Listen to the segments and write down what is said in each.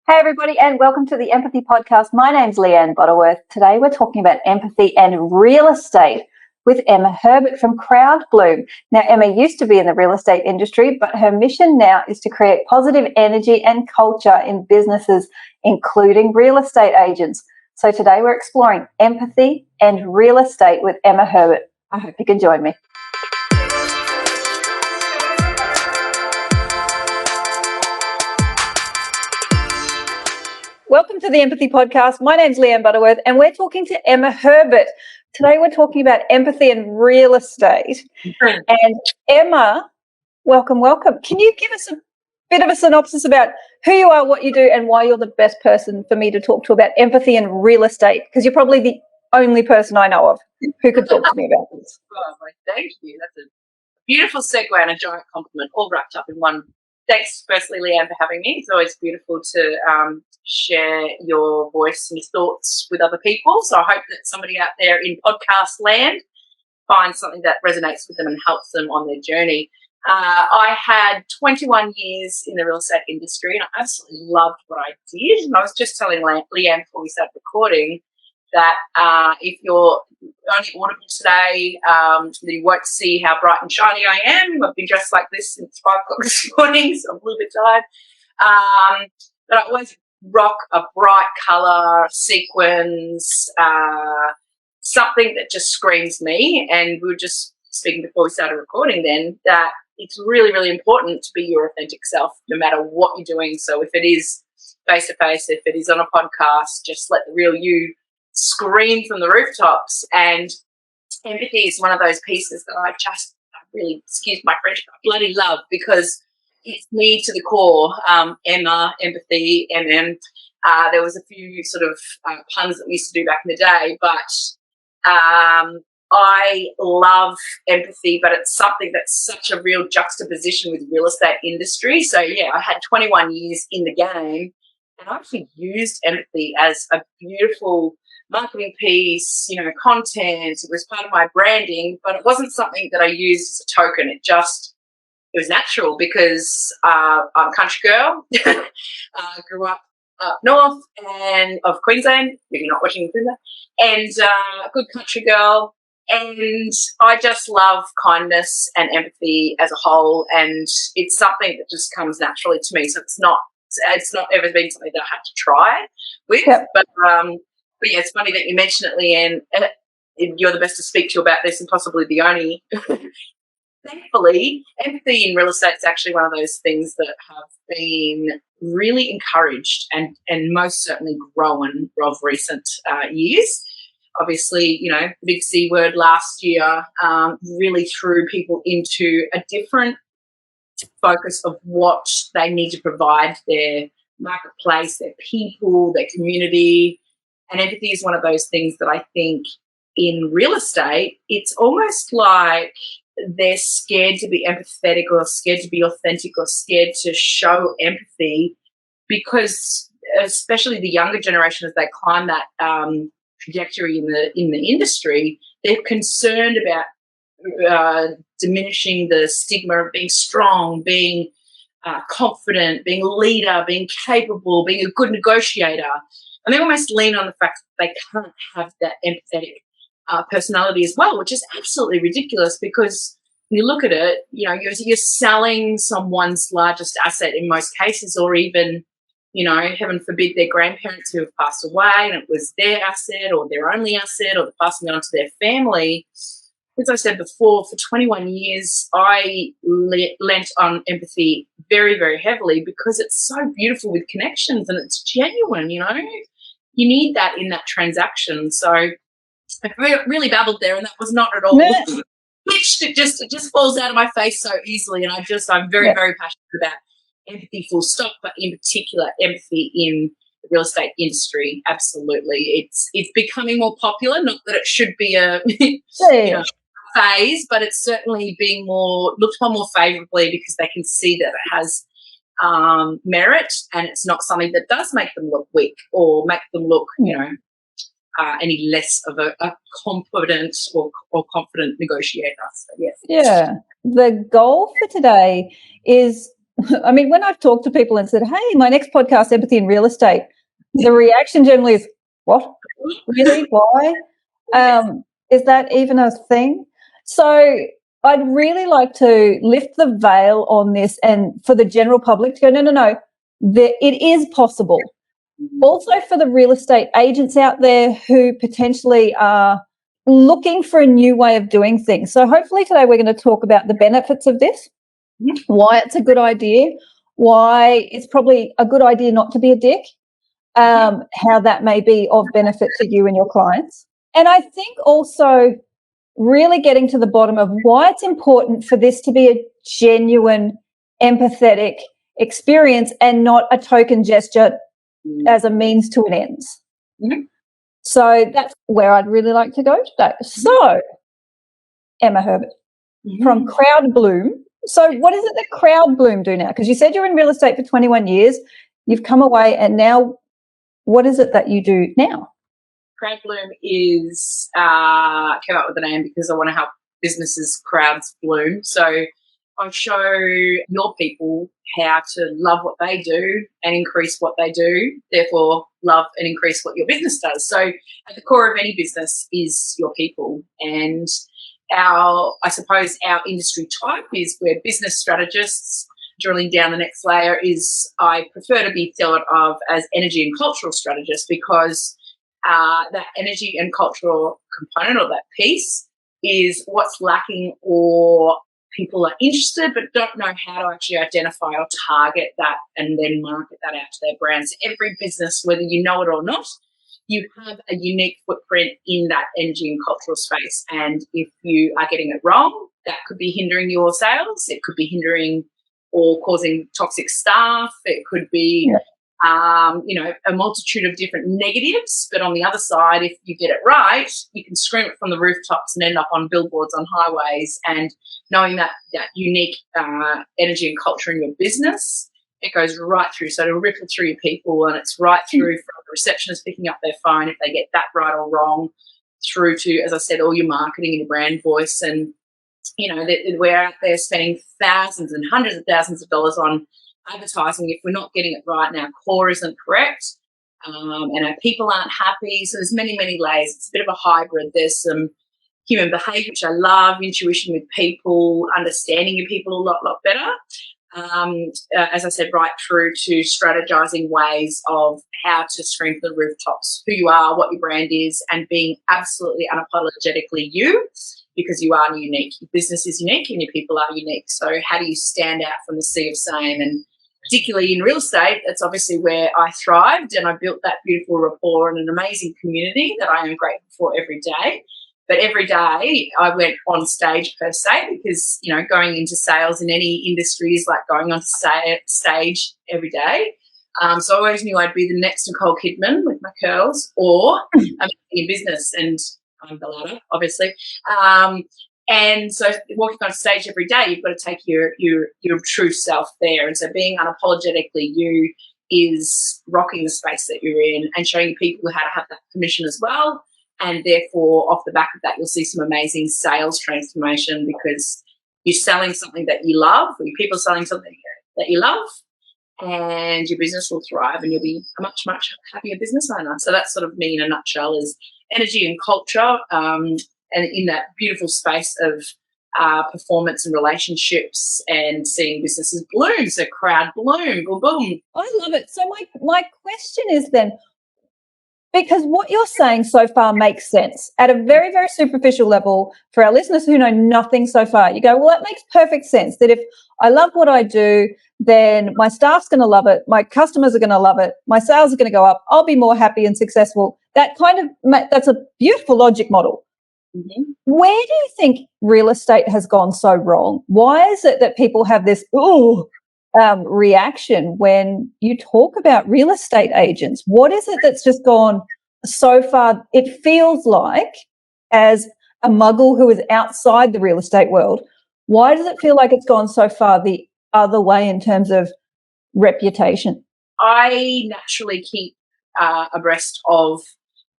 Hey everybody, and welcome to the Empathy Podcast. My name's Leanne Butterworth. Today we're talking about empathy and real estate with Emma Herbert from Crowdbloom. Now, Emma used to be in the real estate industry, but her mission now is to create positive energy and culture in businesses, including real estate agents. So today we're exploring empathy and real estate with Emma Herbert. I hope you can join me. Welcome to the Empathy Podcast. My name's Leanne Butterworth, and we're talking to Emma Herbert. Today we're talking about empathy and real estate. And Emma, welcome. Can you give us a bit of a synopsis about who you are, what you do, and why you're the best person for me to talk to about empathy and real estate? Because you're probably the only person I know of who could talk to me about this. Oh, thank you. That's a beautiful segue and a giant compliment all wrapped up in one. Thanks, firstly, Leanne, for having me. It's always beautiful to share your voice and your thoughts with other people. So I hope that somebody out there in podcast land finds something that resonates with them and helps them on their journey. I had 21 years in the real estate industry, and I absolutely loved what I did. And I was just telling Leanne before we started recording that if you're only audible today, you won't see how bright and shiny I am. I've been dressed like this since 5 o'clock this morning, so I'm a little bit tired. But I always rock a bright colour, sequins, something that just screams me. And we were just speaking before we started recording then that it's really, really important to be your authentic self no matter what you're doing. So if it is face-to-face, if it is on a podcast, just let the real you scream from the rooftops. And empathy is one of those pieces that I really, excuse my French, I bloody love, because it's me to the core. Emma, empathy, there was a few sort of puns that we used to do back in the day, but I love empathy, but it's something that's such a real juxtaposition with the real estate industry. So yeah, I had 21 years in the game, and I actually used empathy as a beautiful marketing piece, content. It was part of my branding, but it wasn't something that I used as a token. It was natural because I'm a country girl. Grew up north and of Queensland, if you're not watching Queensland, and a good country girl. And I just love kindness and empathy as a whole, and it's something that just comes naturally to me. So it's not ever been something that I had to try with, yep. But yeah, it's funny that you mention it, Leanne. You're the best to speak to about this and possibly the only. Thankfully, empathy in real estate is actually one of those things that have been really encouraged and most certainly grown of recent years. Obviously, the big C word last year really threw people into a different focus of what they need to provide their marketplace, their people, their community. And empathy is one of those things that I think in real estate, it's almost like they're scared to be empathetic or scared to be authentic or scared to show empathy because especially the younger generation, as they climb that trajectory in the industry, they're concerned about diminishing the stigma of being strong, being confident, being a leader, being capable, being a good negotiator. And they almost lean on the fact that they can't have that empathetic personality as well, which is absolutely ridiculous because when you look at it, you're selling someone's largest asset in most cases, or even, heaven forbid, their grandparents who have passed away and it was their asset or their only asset, or they're passing it on to their family. As I said before, for 21 years, I lent on empathy very, very heavily because it's so beautiful with connections and it's genuine, You need that in that transaction. So I really babbled there, and that was not at all pitched. It just falls out of my face so easily, and I'm very, very passionate about empathy full stop, but in particular empathy in the real estate industry. Absolutely. It's becoming more popular, not that it should be a phase, but it's certainly being looked upon more favourably because they can see that it has merit, and it's not something that does make them look weak or make them look, any less of a confident or confident negotiator. So, yes. Yeah. The goal for today is I mean, when I've talked to people and said, hey, my next podcast, Empathy in Real Estate, the reaction generally is, what? Really? Why? Is that even a thing? So I'd really like to lift the veil on this and for the general public to go, no, it is possible. Also for the real estate agents out there who potentially are looking for a new way of doing things. So hopefully today we're going to talk about the benefits of this, why it's a good idea, why it's probably a good idea not to be a dick, how that may be of benefit to you and your clients. And I think also really getting to the bottom of why it's important for this to be a genuine, empathetic experience and not a token gesture as a means to an end. Mm-hmm. So that's where I'd really like to go today. So, Emma Herbert from Crowd Bloom. So what is it that Crowd Bloom do now? Because you said you're in real estate for 21 years. You've come away, and now what is it that you do now? Crowd Bloom is came up with the name because I want to help businesses crowds bloom. So I show your people how to love what they do and increase what they do, therefore love and increase what your business does. So at the core of any business is your people. And our industry type is we're business strategists. Drilling down the next layer is I prefer to be thought of as energy and cultural strategists, because that energy and cultural component of that piece is what's lacking, or people are interested but don't know how to actually identify or target that and then market that out to their brands. Every business, whether you know it or not, you have a unique footprint in that energy and cultural space. And if you are getting it wrong, that could be hindering your sales. It could be hindering or causing toxic staff. It could be, a multitude of different negatives. But on the other side, if you get it right, you can scream it from the rooftops and end up on billboards on highways. And knowing that unique energy and culture in your business, it goes right through. So it'll ripple through your people, and it's right through from the receptionist picking up their phone if they get that right or wrong, through to, as I said, all your marketing and your brand voice. And, we're out there spending thousands and hundreds of thousands of dollars on advertising if we're not getting it right and our core isn't correct, and our people aren't happy. So there's many, many layers. It's a bit of a hybrid. There's some human behaviour, which I love, intuition with people, understanding your people a lot better. As I said, right through to strategizing ways of how to scream from the rooftops who you are, what your brand is, and being absolutely unapologetically you, because you are unique. Your business is unique and your people are unique. So how do you stand out from the sea of same? And particularly in real estate, that's obviously where I thrived, and I built that beautiful rapport and an amazing community that I am grateful for every day. But every day I went on stage per se, because, going into sales in any industry is like going on stage every day. So I always knew I'd be the next Nicole Kidman with my curls, or I'm in business, and I'm the latter, obviously. And so walking on stage every day, you've got to take your true self there. And so being unapologetically you is rocking the space that you're in and showing people how to have that permission as well. And therefore, off the back of that, you'll see some amazing sales transformation, because you're selling something that you love, or your people are selling something that you love, and your business will thrive and you'll be a much, much happier business owner. So that's sort of me in a nutshell, is energy and culture, and in that beautiful space of performance and relationships and seeing businesses bloom. So crowd bloom, boom, boom. I love it. So my question is then, because what you're saying so far makes sense at a very, very superficial level for our listeners who know nothing so far. You go, well, that makes perfect sense, that if I love what I do, then my staff's going to love it, my customers are going to love it, my sales are going to go up, I'll be more happy and successful. That's a beautiful logic model. Mm-hmm. Where do you think real estate has gone so wrong? Why is it that people have this reaction when you talk about real estate agents? What is it that's just gone so far? It feels like, as a muggle who is outside the real estate world, why does it feel like it's gone so far the other way in terms of reputation? I naturally keep abreast of,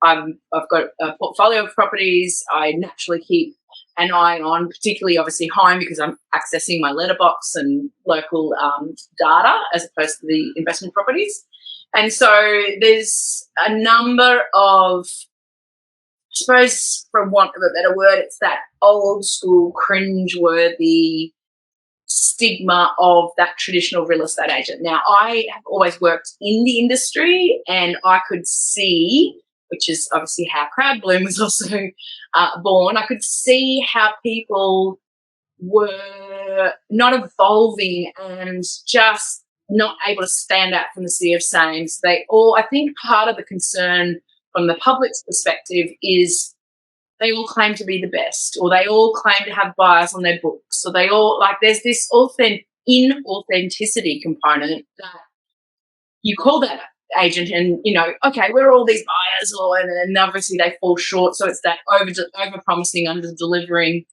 I've got a portfolio of properties. I naturally keep an eye on, particularly obviously home, because I'm accessing my letterbox and local data as opposed to the investment properties. And so there's a number of, I suppose, for want of a better word, it's that old school cringe-worthy stigma of that traditional real estate agent. Now, I have always worked in the industry, and I could see, which is obviously how Crowd Bloom was also born, I could see how people were not evolving and just not able to stand out from the sea of same. So I think part of the concern from the public's perspective is they all claim to be the best, or they all claim to have buyers on their books, so they all, like, there's this inauthenticity component that you call that agent and, okay, we're all these buyers, and obviously they fall short, so it's that over-promising, under-delivering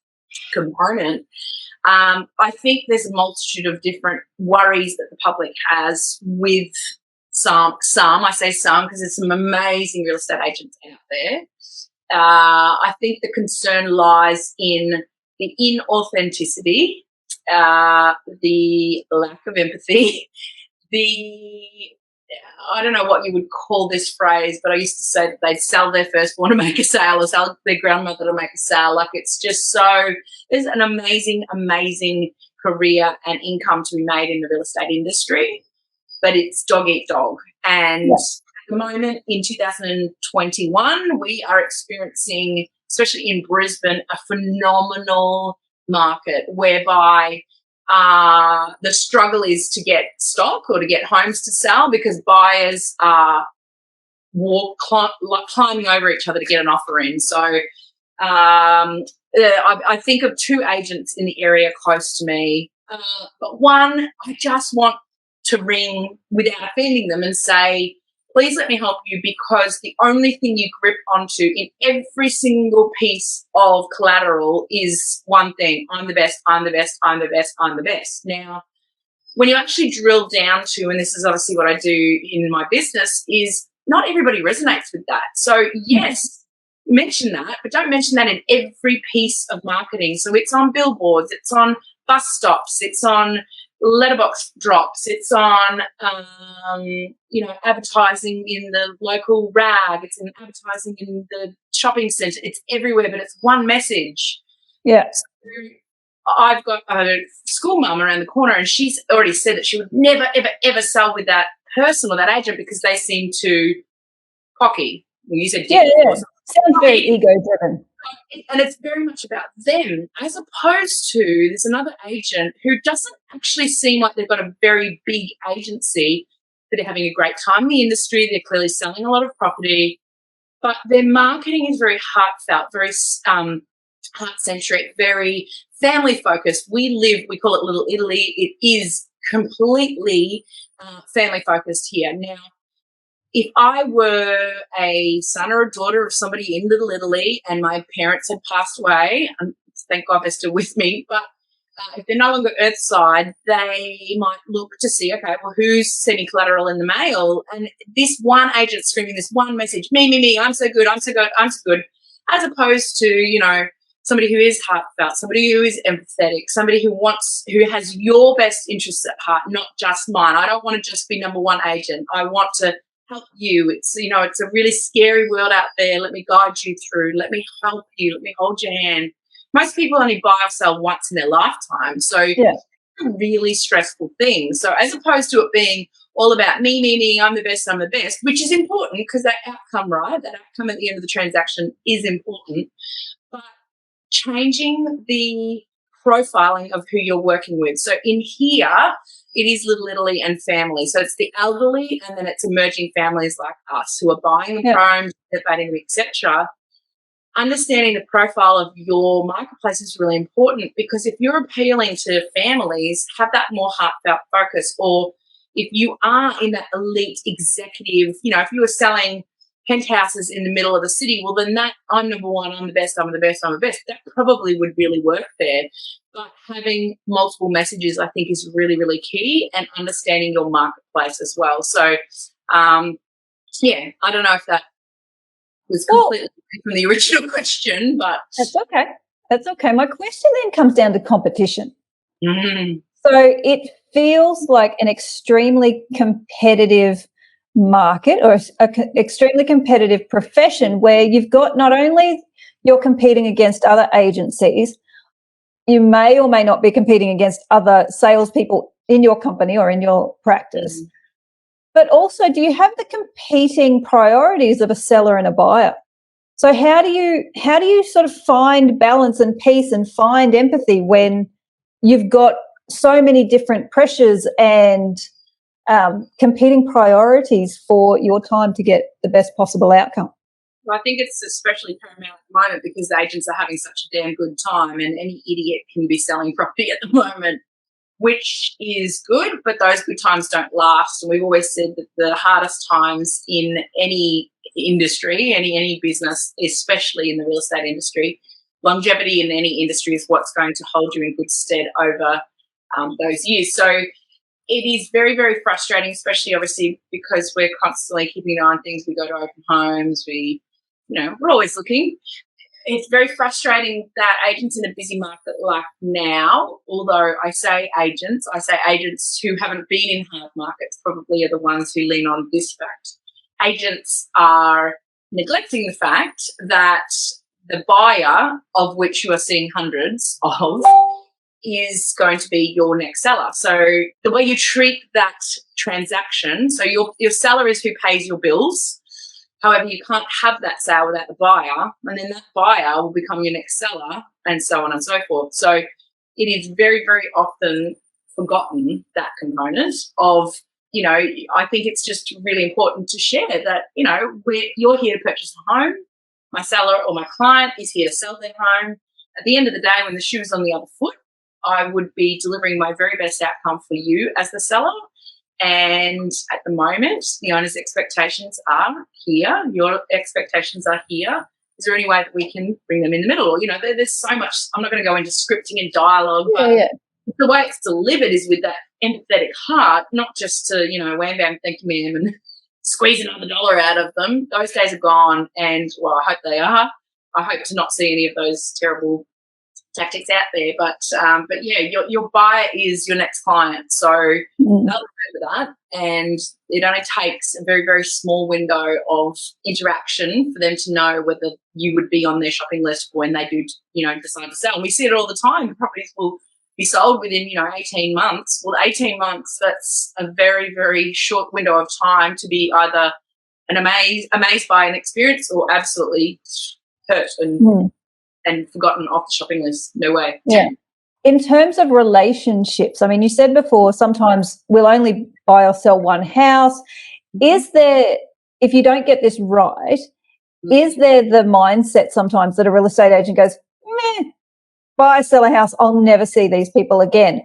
component. I think there's a multitude of different worries that the public has with some, I say some because there's some amazing real estate agents out there. I think the concern lies in the inauthenticity, the lack of empathy, I don't know what you would call this phrase, but I used to say that they'd sell their firstborn to make a sale or sell their grandmother to make a sale. Like, it's just there's an amazing, amazing career and income to be made in the real estate industry, but it's dog eat dog. And yes, at the moment in 2021, we are experiencing, especially in Brisbane, a phenomenal market whereby the struggle is to get stock or to get homes to sell because buyers are climbing over each other to get an offer in. So I think of two agents in the area close to me, but one I just want to ring without offending them and say, please let me help you, because the only thing you grip onto in every single piece of collateral is one thing: I'm the best, I'm the best, I'm the best, I'm the best. Now, when you actually drill down to, and this is obviously what I do in my business, is not everybody resonates with that. So yes, mention that, but don't mention that in every piece of marketing. So it's on billboards, it's on bus stops, it's on letterbox drops, it's on advertising in the local rag, it's in advertising in the shopping centre, it's everywhere, but it's one message. Yeah. So I've got a school mum around the corner, and she's already said that she would never, ever, ever sell with that person or that agent because they seem too cocky. When you said sounds very ego-driven. And it's very much about them, as opposed to there's another agent who doesn't actually seem like they've got a very big agency, that are having a great time in the industry. They're clearly selling a lot of property, but their marketing is very heartfelt, very heart-centric, very family-focused. We call it Little Italy. It is completely family-focused here. Now, if I were a son or a daughter of somebody in Little Italy and my parents had passed away, and thank God they're still with me, but if they're no longer earthside, they might look to see, okay, well, who's sending collateral in the mail? And this one agent screaming this one message, me, I'm so good, I'm so good, I'm so good, as opposed to, somebody who is heartfelt, somebody who is empathetic, somebody who has your best interests at heart, not just mine. I don't want to just be number one agent. I want to help you. It's a really scary world out there. Let me guide you through. Let me help you. Let me hold your hand. Most people only buy or sell once in their lifetime, so it's a really stressful thing. So as opposed to it being all about me, I'm the best, which is important because that outcome, right? That outcome at the end of the transaction is important, but changing the profiling of who you're working with. So in here, it is Little Italy and family. So it's the elderly, and then it's emerging families like us who are buying the homes, renovating them, etc. Understanding the profile of your marketplace is really important, because if you're appealing to families, have that more heartfelt focus. Or if you are in that elite executive, if you were selling penthouses in the middle of the city, well, then that I'm number one, I'm the best, that probably would really work there. But having multiple messages, I think, is really, really key, and understanding your marketplace as well. So, I don't know if that was completely from the original question, but that's okay. That's okay. My question then comes down to competition. Mm. So it feels like an extremely competitive market, or an extremely competitive profession, where you've got not only you're competing against other agencies, you may or may not be competing against other salespeople in your company or in your practice. But also, do you have the competing priorities of a seller and a buyer? So how do you sort of find balance and peace and find empathy when you've got so many different pressures and competing priorities for your time to get the best possible outcome? Well, I think it's especially paramount at the moment because agents are having such a damn good time, and any idiot can be selling property at the moment, which is good, but those good times don't last. And we've always said that the hardest times in any industry, any business, especially in the real estate industry, longevity in any industry is what's going to hold you in good stead over those years. So it is very, very frustrating, especially obviously because we're constantly keeping an eye on things. We go to open homes, we're always looking. It's very frustrating that agents in a busy market like now, although I say agents who haven't been in hard markets probably are the ones who lean on this fact. Agents are neglecting the fact that the buyer, of which you are seeing hundreds of, is going to be your next seller. So the way you treat that transaction, so your seller is who pays your bills. However, you can't have that sale without the buyer, and then that buyer will become your next seller, and so on and so forth. So it is very, very often forgotten, that component of, I think it's just really important to share that, you're here to purchase a home. My seller or my client is here to sell their home. At the end of the day, when the shoe is on the other foot, I would be delivering my very best outcome for you as the seller. And at the moment, the owner's expectations are here. Your expectations are here. Is there any way that we can bring them in the middle? There's so much. I'm not going to go into scripting and dialogue, but the way it's delivered is with that empathetic heart, not just to, wham bam, thank you, ma'am, and squeeze another dollar out of them. Those days are gone, and well, I hope they are. I hope to not see any of those terrible tactics out there, but yeah, your buyer is your next client, so they'll remember that, and it only takes a very, very small window of interaction for them to know whether you would be on their shopping list when they do, decide to sell. And we see it all the time. Properties will be sold within 18 months. Well, 18 months, that's a very, very short window of time to be either amazed by an experience or absolutely hurt and forgotten off the shopping list. No way. Yeah. In terms of relationships, I mean, you said before sometimes we'll only buy or sell one house. Is there, if you don't get this right, is there the mindset sometimes that a real estate agent goes, buy, sell a house, I'll never see these people again?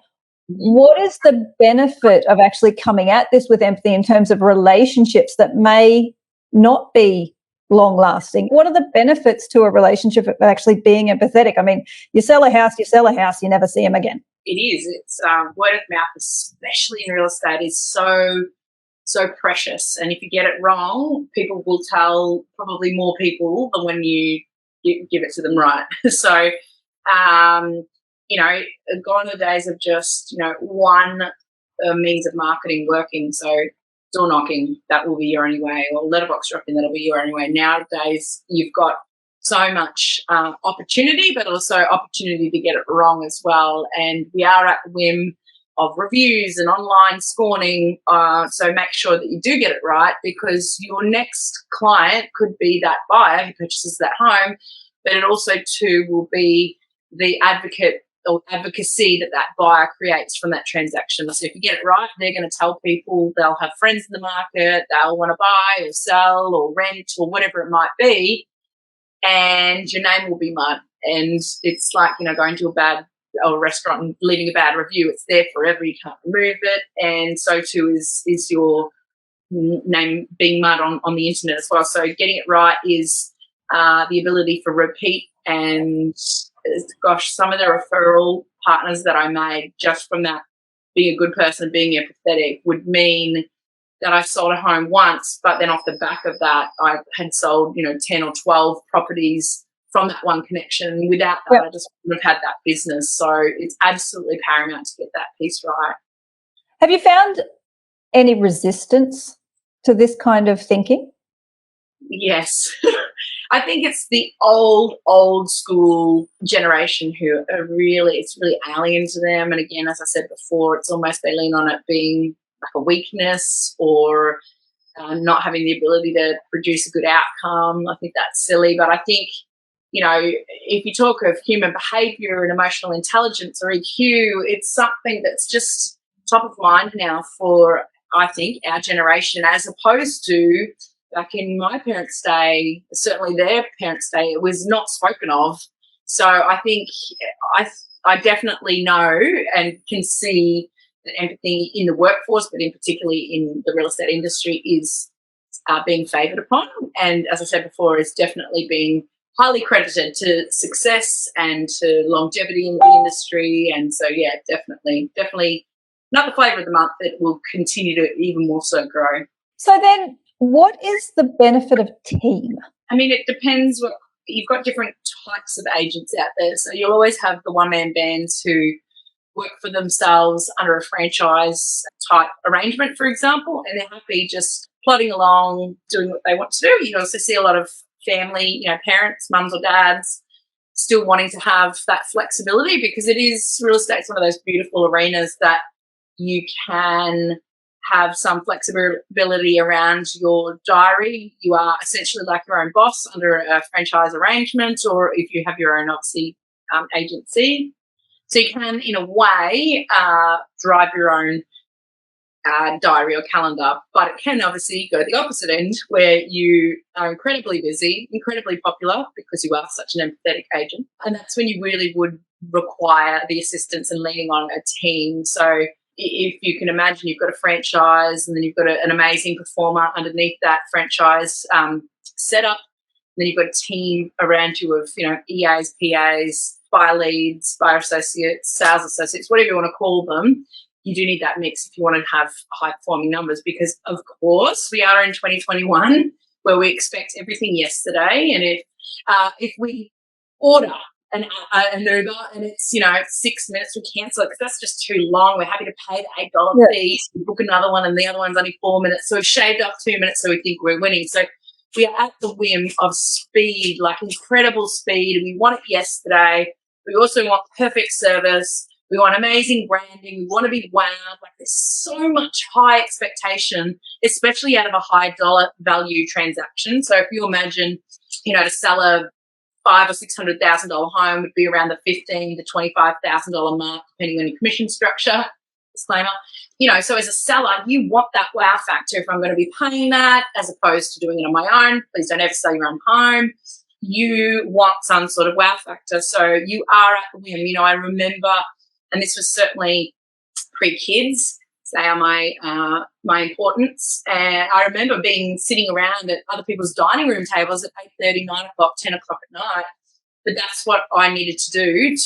What is the benefit of actually coming at this with empathy in terms of relationships that may not be long lasting? What are the benefits to a relationship of actually being empathetic? I mean, you sell a house, you never see them again. It is. It's word of mouth, especially in real estate, is so precious. And if you get it wrong, people will tell probably more people than when you give it to them right. So, gone are the days of just, one means of marketing working. So door knocking, that will be your only way, or letterbox dropping, that'll be your only way. Nowadays, you've got so much opportunity, but also opportunity to get it wrong as well. And we are at the whim of reviews and online scorning. So make sure that you do get it right, because your next client could be that buyer who purchases that home, but it also too will be the advocate or advocacy that buyer creates from that transaction. So if you get it right, they're going to tell people, they'll have friends in the market, they'll want to buy or sell or rent or whatever it might be, and your name will be mud. And it's like, going to a restaurant and leaving a bad review. It's there forever. You can't remove it. And so too is your name being mud on the internet as well. So getting it right is the ability for repeat. And gosh, some of the referral partners that I made just from that, being a good person, being empathetic, would mean that I sold a home once, but then off the back of that, I had sold, 10 or 12 properties from that one connection. Without that, I just wouldn't have had that business. So it's absolutely paramount to get that piece right. Have you found any resistance to this kind of thinking? Yes. I think it's the old school generation who are it's really alien to them. And again, as I said before, it's almost they lean on it being like a weakness or not having the ability to produce a good outcome. I think that's silly. But I think, if you talk of human behaviour and emotional intelligence or EQ, it's something that's just top of mind now for, I think, our generation, as opposed to back in my parents' day, certainly their parents' day, it was not spoken of. So I think I definitely know and can see that empathy in the workforce, but in particularly in the real estate industry, is being favoured upon. And as I said before, is definitely being highly credited to success and to longevity in the industry. And so, yeah, definitely not the flavour of the month. It will continue to even more so grow. So then, what is the benefit of team? I mean, it depends. You've got different types of agents out there. So you'll always have the one-man bands who work for themselves under a franchise type arrangement, for example, and they're happy just plodding along, doing what they want to do. You also see a lot of family, parents, mums or dads, still wanting to have that flexibility, because real estate's one of those beautiful arenas that you can have some flexibility around your diary. You are essentially like your own boss under a franchise arrangement, or if you have your own, obviously, agency. So you can, in a way, drive your own diary or calendar, but it can obviously go the opposite end, where you are incredibly busy, incredibly popular, because you are such an empathetic agent. And that's when you really would require the assistance and leaning on a team. So if you can imagine, you've got a franchise and then you've got an amazing performer underneath that franchise setup. Then you've got a team around you of, EAs, PAs, buyer leads, buyer associates, sales associates, whatever you want to call them. You do need that mix if you want to have high-performing numbers, because, of course, we are in 2021 where we expect everything yesterday. And if we order an Uber and it's 6 minutes, we cancel it because that's just too long. We're happy to pay the $8 fee, we book another one, and the other one's only 4 minutes, so we've shaved up 2 minutes, so we think we're winning. So we are at the whim of speed, like incredible speed. We want it yesterday. We also want perfect service. We want amazing branding. We want to be wowed. Like, there's so much high expectation, especially out of a high dollar value transaction. So if you imagine, to sell a $500,000 or $600,000 home would be around the $15,000 to $25,000 mark, depending on your commission structure. Disclaimer. So as a seller, you want that wow factor. If I'm going to be paying that, as opposed to doing it on my own, please don't ever sell your own home. You want some sort of wow factor. So you are at the whim. I remember, and this was certainly pre-kids, they are my importance. And I remember sitting around at other people's dining room tables at 8:30, 9 o'clock, 10 o'clock at night. But that's what I needed to do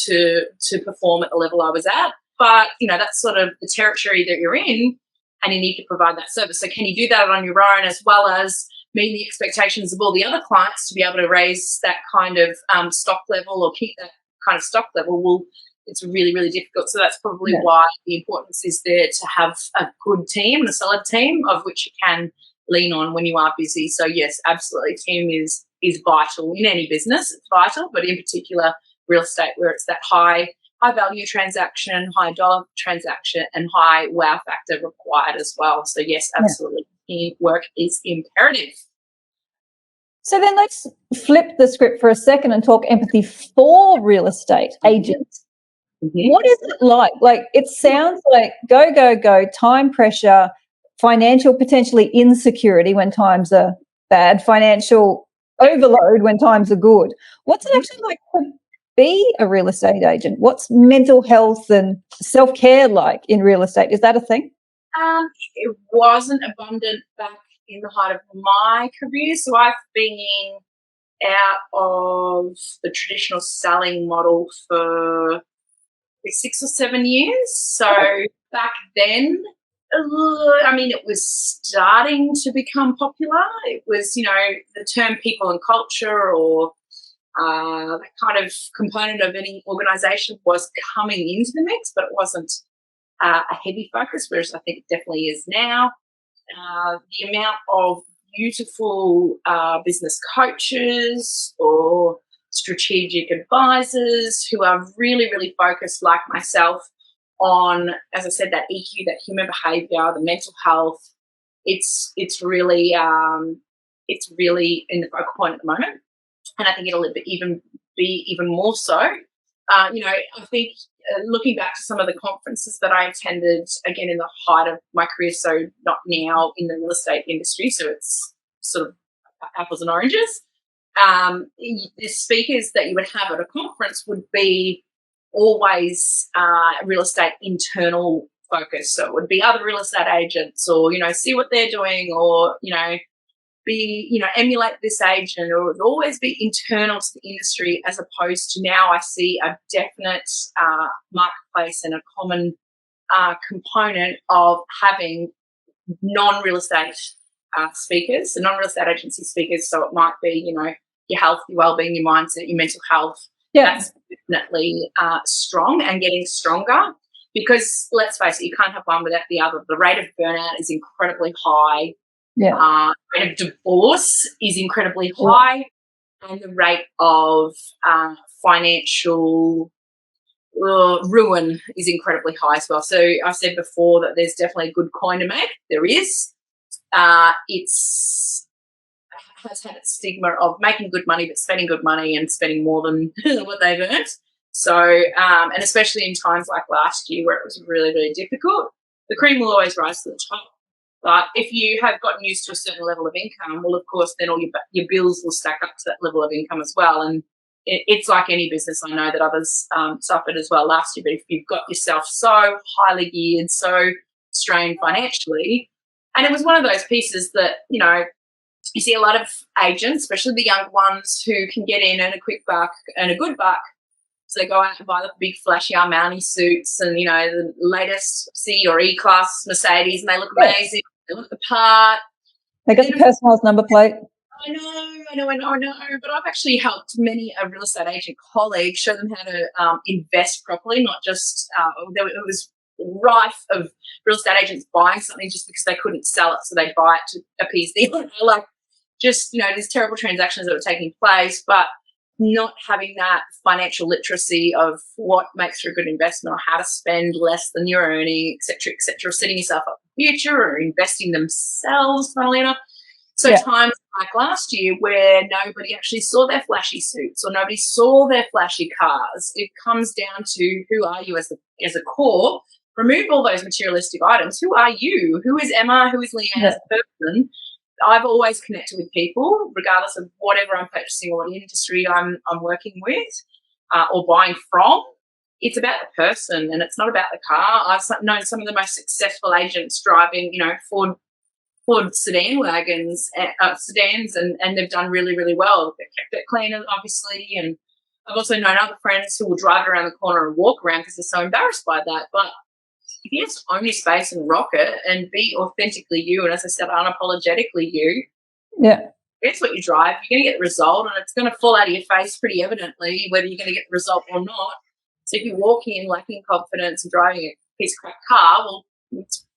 to perform at the level I was at. But, that's sort of the territory that you're in, and you need to provide that service. So can you do that on your own, as well as meeting the expectations of all the other clients to be able to raise that kind of stock level or keep that kind of stock level? Well, it's really, really difficult. So that's probably why the importance is there to have a good team and a solid team of which you can lean on when you are busy. So, yes, absolutely, team is vital in any business. It's vital, but in particular real estate, where it's that high value transaction, high dollar transaction, and high wow factor required as well. So, yes, absolutely, teamwork is imperative. So then let's flip the script for a second and talk empathy for real estate agents. Mm-hmm. What is it like? Like, it sounds like go, time pressure, financial potentially insecurity when times are bad, financial overload when times are good. What's it actually like to be a real estate agent? What's mental health and self-care like in real estate? Is that a thing? It wasn't abundant back in the height of my career. So I've been out of the traditional selling model for 6 or 7 years. So back then, it was starting to become popular. It was, the term people and culture, or that kind of component of any organisation was coming into the mix, but it wasn't a heavy focus, whereas I think it definitely is now. The amount of beautiful business coaches or strategic advisors who are really, really focused, like myself, on, as I said, that EQ, that human behaviour, the mental health. It's really in the focal point at the moment, and I think it'll be even more so. I think looking back to some of the conferences that I attended, again in the height of my career, so not now in the real estate industry, so it's sort of apples and oranges. The speakers that you would have at a conference would be always real estate internal focus. So it would be other real estate agents, or see what they're doing, or emulate this agent, or it would always be internal to the industry, as opposed to now I see a definite marketplace and a common component of having non-real estate speakers, and non-real estate agency speakers. So it might be, your health, your well-being, your mindset, your mental health. Yeah. That's definitely strong and getting stronger, because let's face it, you can't have one without the other. The rate of burnout is incredibly high. Yeah. Rate of divorce is incredibly high, and the rate of financial ruin is incredibly high as well. So I said before that there's definitely a good coin to make. There is. It's has had its stigma of making good money, but spending good money and spending more than what they've earned. So, and especially in times like last year where it was really, really difficult, the cream will always rise to the top. But if you have gotten used to a certain level of income, well, of course, then all your bills will stack up to that level of income as well. And it's like any business. I know that others suffered as well last year, but if you've got yourself so highly geared, so strained financially, and it was one of those pieces that, you see a lot of agents, especially the young ones, who can get in, earn a quick buck, earn a good buck. So they go out and buy the big flashy Armani suits and, the latest C or E-Class Mercedes, and they look amazing. They look the part. They got the personalised number plate. I know. But I've actually helped many a real estate agent colleagues show them how to invest properly, not just it was rife of real estate agents buying something just because they couldn't sell it, so they'd buy it to appease the owner. These terrible transactions that were taking place, but not having that financial literacy of what makes for a good investment, or how to spend less than you're earning, et cetera, setting yourself up for the future, or investing themselves, funnily enough. So times like last year where nobody actually saw their flashy suits or nobody saw their flashy cars, it comes down to who are you as a core. Remove all those materialistic items. Who are you? Who is Emma? Who is Leanne as a person? I've always connected with people, regardless of whatever I'm purchasing or what industry I'm working with or buying from. It's about the person, and it's not about the car. I've known some of the most successful agents driving, Ford sedans, and they've done really, really well. They've kept it clean, obviously, and I've also known other friends who will drive around the corner and walk around because they're so embarrassed by that. But if you just own your space and rock it and be authentically you, and as I said, unapologetically you, that's what you drive. You're going to get the result, and it's going to fall out of your face pretty evidently whether you're going to get the result or not. So if you walk in lacking confidence and driving a piece of crap car, well,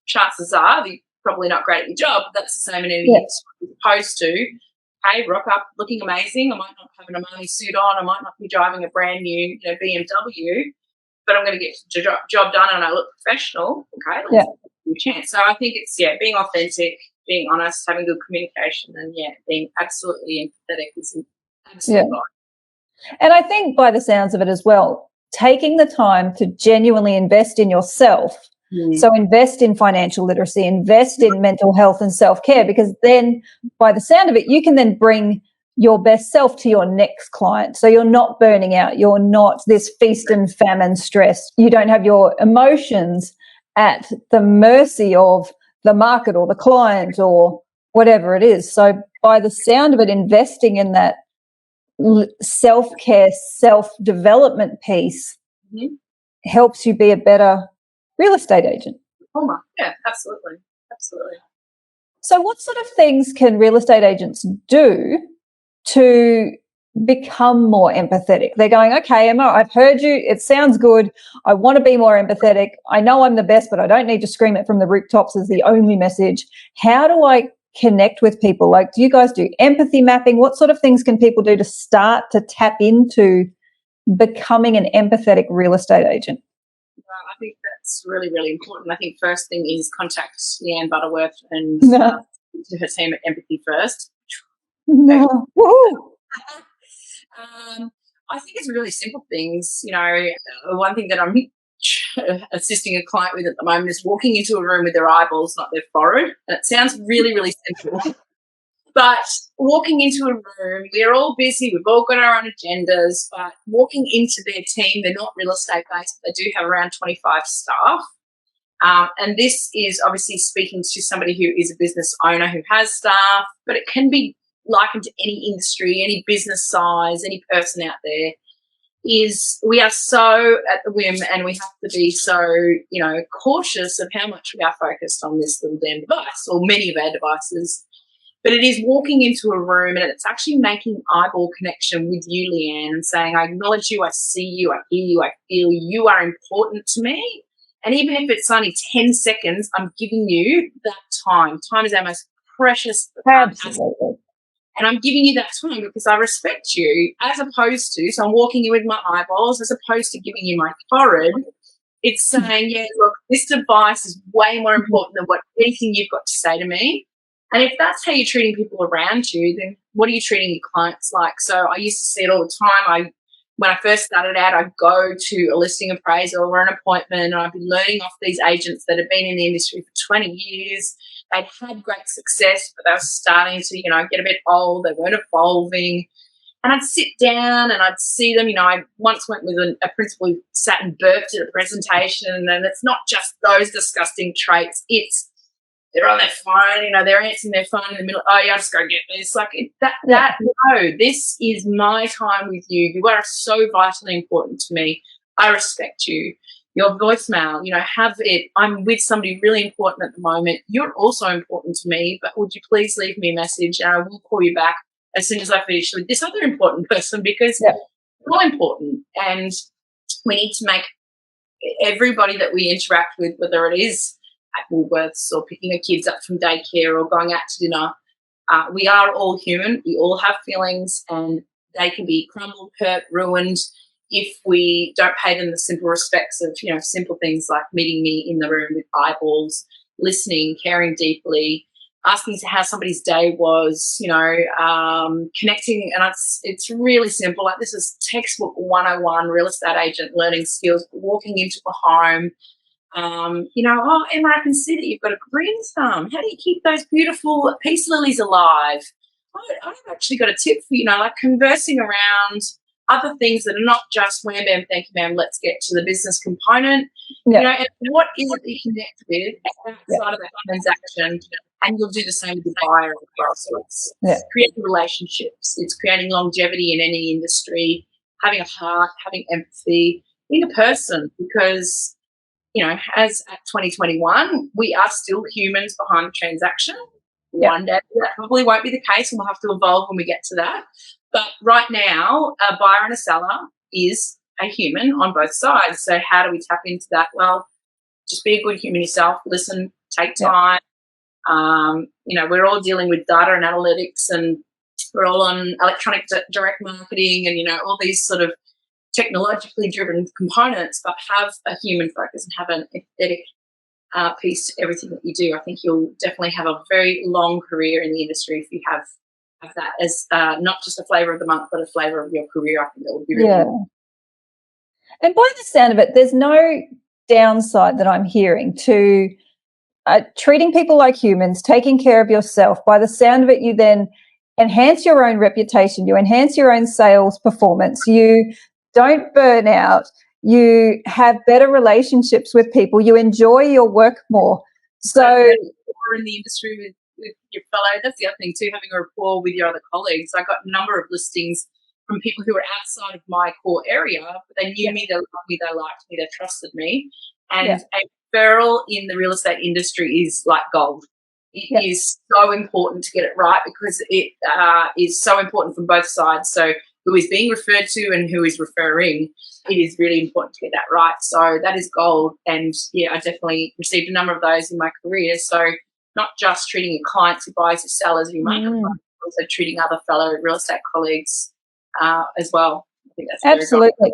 chances are you're probably not great at your job. But that's the same in any industry, as opposed to, hey, rock up looking amazing. I might not have an Armani suit on. I might not be driving a brand new BMW, but I'm going to get the job done and I look professional. Okay, let's give you a chance. So I think it's, being authentic, being honest, having good communication, and, being absolutely empathetic is absolutely right. And I think by the sounds of it as well, taking the time to genuinely invest in yourself. So invest in financial literacy, invest in mental health and self-care, because then by the sound of it, you can then bring your best self to your next client. So you're not burning out. You're not this feast and famine stress. You don't have your emotions at the mercy of the market or the client or whatever it is. So by the sound of it, investing in that self-care, self-development piece helps you be a better real estate agent. Yeah, absolutely. So what sort of things can real estate agents do to become more empathetic? They're going, okay, Emma, I've heard you. It sounds good. I want to be more empathetic. I know I'm the best, but I don't need to scream it from the rooftops as the only message. How do I connect with people? Like, do you guys do empathy mapping? What sort of things can people do to start to tap into becoming an empathetic real estate agent? Well, I think that's really, really important. I think first thing is contact Leanne Butterworth and to her team at Empathy First. No. I think it's really simple things. You know, one thing that I'm assisting a client with at the moment is walking into a room with their eyeballs, not their forehead. And it sounds really, really simple. But walking into a room, we're all busy, we've all got our own agendas, but walking into their team, they're not real estate based, but they do have around 25 staff. And this is obviously speaking to somebody who is a business owner who has staff, but it can be likened to any industry, any business size, any person out there. Is we are so at the whim, and we have to be so, you know, cautious of how much we are focused on this little damn device, or many of our devices. But it is walking into a room and it's actually making eyeball connection with you, Leanne, and saying, I acknowledge you, I see you, I hear you, I feel you are important to me. And even if it's only 10 seconds, I'm giving you that time. Time is our most precious asset. And I'm giving you that time because I respect you, as opposed to, so I'm walking you with my eyeballs, as opposed to giving you my forehead. It's saying, yeah, look, this device is way more important than what anything you've got to say to me. And if that's how you're treating people around you, then what are you treating your clients like? So I used to see it all the time. When I first started out, I'd go to a listing appraisal or an appointment, and I'd be learning off these agents that had been in the industry for 20 years. They'd had great success, but they were starting to, you know, get a bit old. They weren't evolving. And I'd sit down and I'd see them. You know, I once went with a principal who sat and burped at a presentation, and it's not just those disgusting traits. It's they're on their phone, you know, they're answering their phone in the middle. Oh, yeah, I'll just go get this. Like no, this is my time with you. You are so vitally important to me. I respect you. Your voicemail, you know, have it. I'm with somebody really important at the moment. You're also important to me, but would you please leave me a message and I will call you back as soon as I finish with this other important person, because they're all important. And we need to make everybody that we interact with, whether it is at Woolworths or picking our kids up from daycare or going out to dinner, we are all human. We all have feelings, and they can be crumbled, hurt, ruined if we don't pay them the simple respects of, you know, simple things like meeting me in the room with eyeballs, listening, caring deeply, asking how somebody's day was, you know, connecting. And it's really simple. Like, this is textbook 101 real estate agent learning skills. Walking into a home, you know, oh, Emma, I can see that you've got a green thumb. How do you keep those beautiful peace lilies alive? I've actually got a tip for you, know, like conversing around other things that are not just wham, bam, thank you, ma'am, let's get to the business component. You know, and what is it that you connect with outside of that transaction? And you'll do the same with the buyer as well. So it's creating relationships. It's creating longevity in any industry, having a heart, having empathy, being a person, because, you know, as at 2021, we are still humans behind the transaction. One day that probably won't be the case, and we'll have to evolve when we get to that. But right now, a buyer and a seller is a human on both sides. So how do we tap into that? Well, just be a good human yourself. Listen, take time. You know, we're all dealing with data and analytics, and we're all on electronic direct marketing and, you know, all these sort of technologically driven components, but have a human focus and have an empathetic piece to everything that you do. I think you'll definitely have a very long career in the industry if you have that as not just a flavour of the month, but a flavour of your career. I think that would be really important. And by the sound of it, there's no downside that I'm hearing to treating people like humans, taking care of yourself. By the sound of it, you then enhance your own reputation, you enhance your own sales performance, you don't burn out, you have better relationships with people, you enjoy your work more. So in the industry with your fellow, that's the other thing too, having a rapport with your other colleagues. I got a number of listings from people who were outside of my core area, but they knew me, they loved me, they liked me, they trusted me. And a referral in the real estate industry is like gold. It is so important to get it right, because it is so important from both sides. So who is being referred to and who is referring, it is really important to get that right. So that is gold. And yeah, I definitely received a number of those in my career. So not just treating your clients, your buyers, your sellers, your market, but also treating other fellow real estate colleagues as well. I think that's absolutely.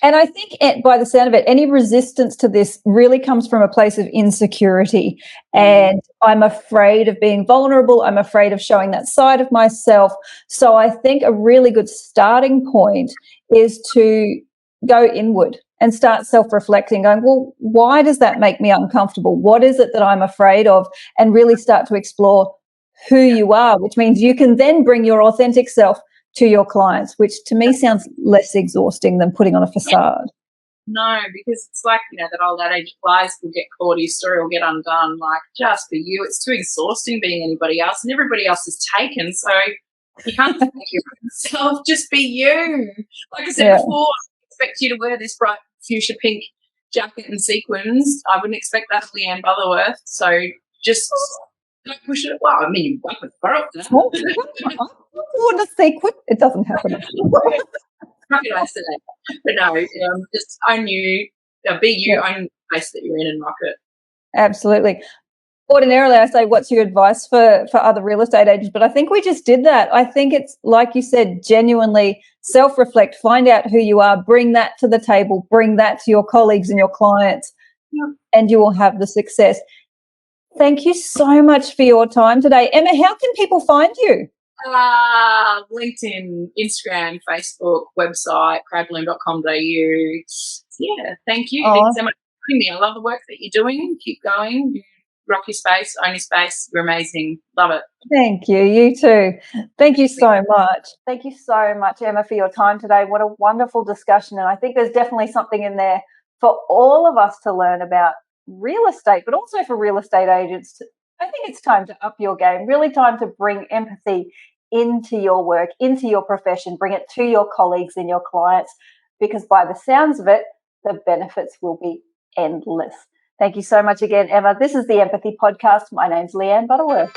And I think by the sound of it, any resistance to this really comes from a place of insecurity. And I'm afraid of being vulnerable. I'm afraid of showing that side of myself. So I think a really good starting point is to go inward and start self-reflecting, going, well, why does that make me uncomfortable? What is it that I'm afraid of? And really start to explore who you are, which means you can then bring your authentic self to your clients, which to me sounds less exhausting than putting on a facade. No, because it's like, that old adage, flies will get caught, your story will get undone. Like, just for you, it's too exhausting being anybody else, and everybody else is taken. So you can't think yourself, just be you. Like I said before, I expect you to wear this bright fuchsia pink jacket and sequins. I wouldn't expect that of Leanne Butterworth. So just don't push it. Well, I mean, you work with her. A sequin? It doesn't happen. But no, just own you, be you, own the place that you're in and rock it. Absolutely. Ordinarily, I say, what's your advice for other real estate agents? But I think we just did that. I think it's, like you said, genuinely self-reflect, find out who you are, bring that to the table, bring that to your colleagues and your clients, and you will have the success. Thank you so much for your time today. Emma, how can people find you? LinkedIn, Instagram, Facebook, website, crowdbloom.com.au. Yeah, thank you. Thanks so much for having me. I love the work that you're doing. Keep going. You rock your space, own your space. You're amazing. Love it. Thank you. You too. Thank you so much. Thank you so much, Emma, for your time today. What a wonderful discussion. And I think there's definitely something in there for all of us to learn about real estate, but also for real estate agents. I think it's time to up your game, really time to bring empathy into your work, into your profession, bring it to your colleagues and your clients, because by the sounds of it, the benefits will be endless. Thank you so much again, Emma. This is the Empathy Podcast. My name's Leanne Butterworth.